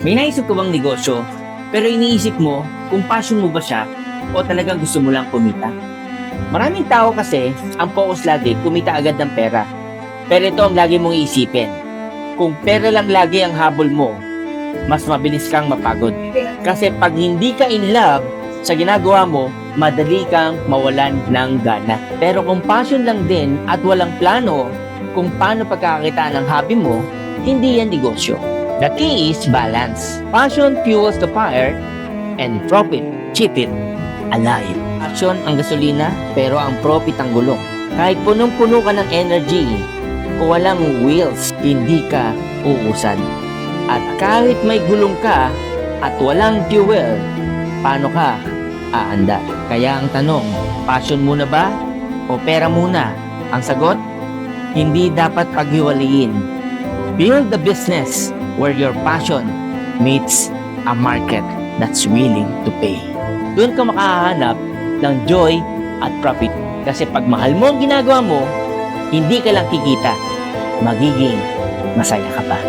May naisip ka bang negosyo, pero iniisip mo kung passion mo ba siya o talagang gusto mo lang kumita? Maraming tao kasi ang focus lagi kumita agad ng pera. Pero ito ang lagi mong iisipin. Kung pera lang lagi ang habol mo, mas mabilis kang mapagod. Kasi pag hindi ka in love sa ginagawa mo, madali kang mawalan ng gana. Pero kung passion lang din at walang plano kung paano pagkakakitaan ng hobby mo, hindi yan negosyo. The key is balance. Passion fuels the fire and profit keep it alive. Passion ang gasolina pero ang profit ang gulong. Kahit punong-puno ka ng energy, kung walang wheels, hindi ka uusad. At kahit may gulong ka at walang fuel, paano ka aandar? Kaya ang tanong, passion muna ba o pera muna? Ang sagot, hindi dapat paghiwalayin. Build the business where your passion meets a market that's willing to pay. Doon ka makahanap ng joy at profit. Kasi pag mahal mo ang ginagawa mo, hindi ka lang kikita, magiging masaya ka pa.